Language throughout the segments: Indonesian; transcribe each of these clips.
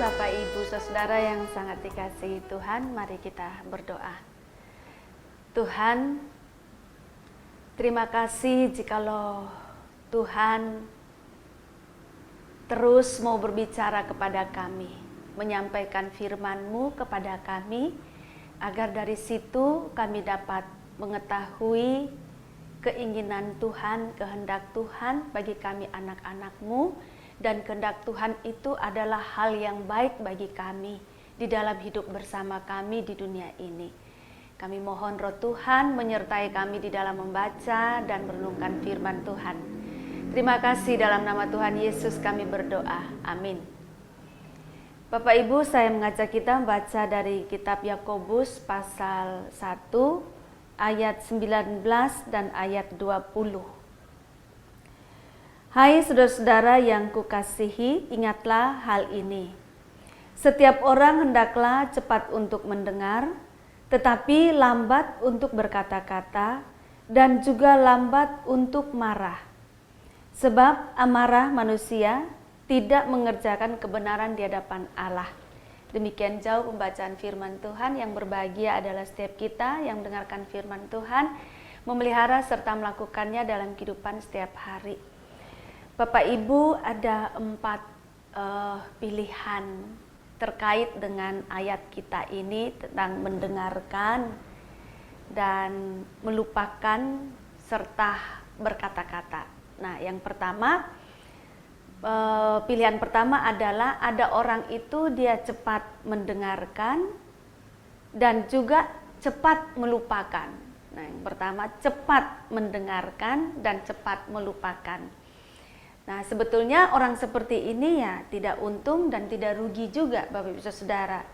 Bapak, Ibu, Saudara yang sangat dikasihi Tuhan, mari kita berdoa. Tuhan, terima kasih jikalau Tuhan terus mau berbicara kepada kami, menyampaikan firman-Mu kepada kami, agar dari situ kami dapat mengetahui keinginan Tuhan, kehendak Tuhan bagi kami anak-anak-Mu. Dan kehendak Tuhan itu adalah hal yang baik bagi kami di dalam hidup bersama kami di dunia ini. Kami mohon Roh Tuhan menyertai kami di dalam membaca dan merenungkan firman Tuhan. Terima kasih, dalam nama Tuhan Yesus kami berdoa. Amin. Bapak Ibu, saya mengajak kita membaca dari kitab Yakobus pasal 1 ayat 19 dan ayat 20. Hai saudara-saudara yang kukasihi, ingatlah hal ini. Setiap orang hendaklah cepat untuk mendengar, tetapi lambat untuk berkata-kata, dan juga lambat untuk marah. Sebab amarah manusia tidak mengerjakan kebenaran di hadapan Allah. Demikian jauh pembacaan firman Tuhan. Yang berbahagia adalah setiap kita yang mendengarkan firman Tuhan, memelihara serta melakukannya dalam kehidupan setiap hari. Bapak Ibu, ada 4 pilihan terkait dengan ayat kita ini tentang mendengarkan dan melupakan serta berkata-kata. Nah, yang pertama, pilihan pertama adalah ada orang itu dia cepat mendengarkan dan juga cepat melupakan. Nah, yang pertama cepat mendengarkan dan cepat melupakan. Nah, sebetulnya orang seperti ini ya tidak untung dan tidak rugi juga, Bapak Ibu Saudara.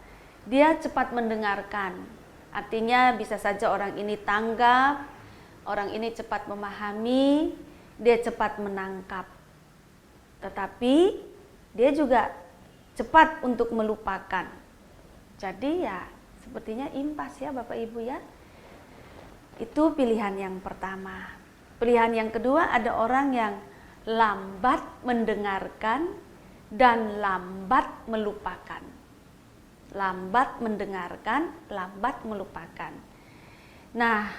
Dia cepat mendengarkan. Artinya bisa saja orang ini tanggap, orang ini cepat memahami, dia cepat menangkap. Tetapi dia juga cepat untuk melupakan. Jadi ya sepertinya impas ya Bapak Ibu ya. Itu pilihan yang pertama. Pilihan yang kedua, ada orang yang lambat mendengarkan dan lambat melupakan. Lambat mendengarkan, lambat melupakan. Nah,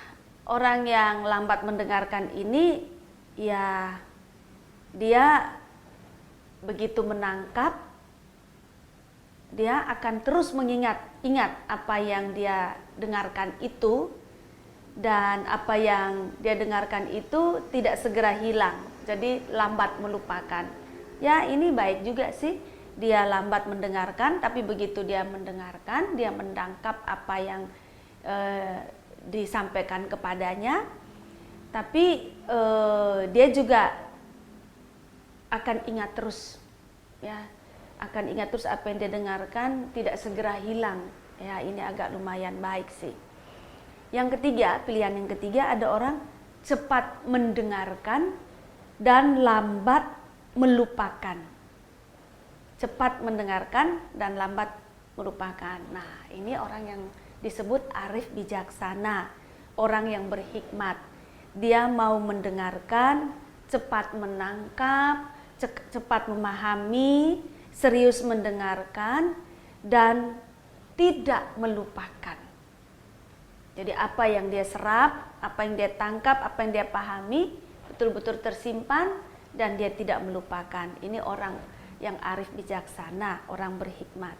orang yang lambat mendengarkan ini ya dia begitu menangkap, dia akan terus ingat apa yang dia dengarkan itu, dan apa yang dia dengarkan itu tidak segera hilang. Jadi lambat melupakan. Ya, ini baik juga sih. Dia lambat mendengarkan, tapi begitu dia mendengarkan, dia menangkap apa yang disampaikan kepadanya. Tapi dia juga akan ingat terus, ya, akan ingat terus apa yang dia dengarkan, tidak segera hilang. Ya, ini agak lumayan baik sih. Yang ketiga, pilihan yang ketiga, ada orang cepat mendengarkan dan lambat melupakan. Cepat mendengarkan dan lambat melupakan. Nah, ini orang yang disebut arif bijaksana, orang yang berhikmat. Dia mau mendengarkan, cepat menangkap, cepat memahami, serius mendengarkan, dan tidak melupakan. Jadi apa yang dia serap, apa yang dia tangkap, apa yang dia pahami, betul-betul tersimpan dan dia tidak melupakan. Ini orang yang arif bijaksana, orang berhikmat.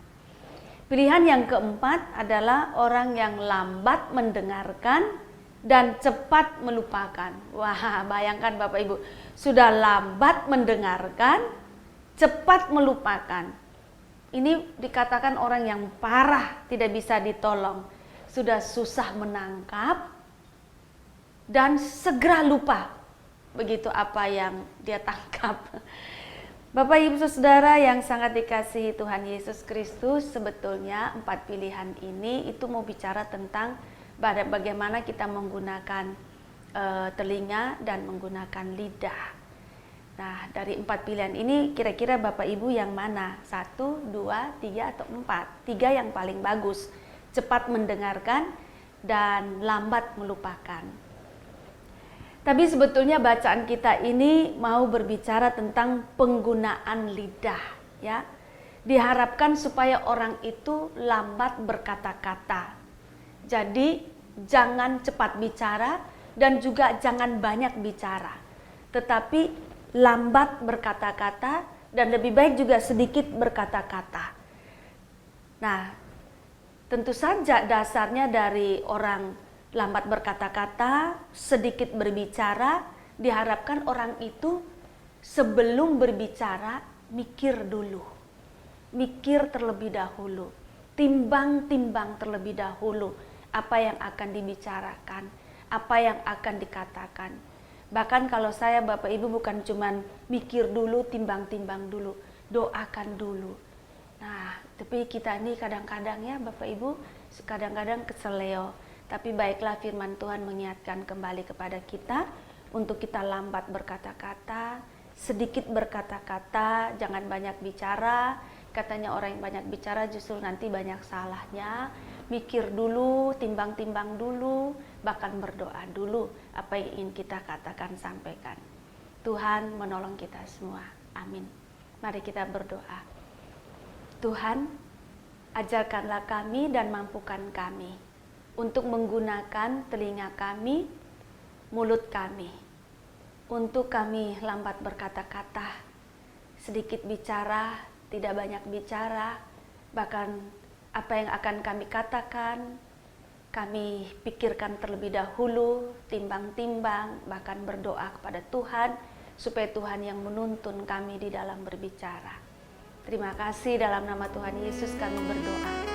Pilihan yang keempat adalah orang yang lambat mendengarkan dan cepat melupakan. Wah, bayangkan Bapak Ibu, sudah lambat mendengarkan, cepat melupakan. Ini dikatakan orang yang parah, tidak bisa ditolong. Sudah susah menangkap dan segera lupa begitu apa yang dia tangkap. Bapak Ibu Saudara yang sangat dikasihi Tuhan Yesus Kristus, sebetulnya 4 pilihan ini itu mau bicara tentang bagaimana kita menggunakan telinga dan menggunakan lidah. Nah, dari 4 pilihan ini kira-kira Bapak Ibu yang mana? 1, 2, 3 atau 4? 3 yang paling bagus. Cepat mendengarkan dan lambat melupakan. Tapi sebetulnya bacaan kita ini mau berbicara tentang penggunaan lidah, ya. diharapkan supaya orang itu lambat berkata-kata. Jadi jangan cepat bicara dan juga jangan banyak bicara, tetapi lambat berkata-kata dan lebih baik juga sedikit berkata-kata. Nah, tentu saja dasarnya dari orang lambat berkata-kata, sedikit berbicara, diharapkan orang itu sebelum berbicara mikir dulu. Mikir terlebih dahulu, timbang-timbang terlebih dahulu apa yang akan dibicarakan, apa yang akan dikatakan. Bahkan kalau saya Bapak Ibu bukan cuman mikir dulu, timbang-timbang dulu, doakan dulu. Nah, tapi kita ini kadang-kadang ya Bapak Ibu, kadang-kadang keseleo. Tapi baiklah firman Tuhan mengingatkan kembali kepada kita untuk kita lambat berkata-kata, sedikit berkata-kata, jangan banyak bicara. Katanya orang yang banyak bicara justru nanti banyak salahnya. Mikir dulu, timbang-timbang dulu, bahkan berdoa dulu apa yang ingin kita katakan, sampaikan. Tuhan menolong kita semua. Amin. Mari kita berdoa. Tuhan, ajarkanlah kami dan mampukan kami untuk menggunakan telinga kami, mulut kami, untuk kami lambat berkata-kata, sedikit bicara, tidak banyak bicara, bahkan apa yang akan kami katakan, kami pikirkan terlebih dahulu, timbang-timbang, bahkan berdoa kepada Tuhan, supaya Tuhan yang menuntun kami di dalam berbicara. Terima kasih, dalam nama Tuhan Yesus kami berdoa.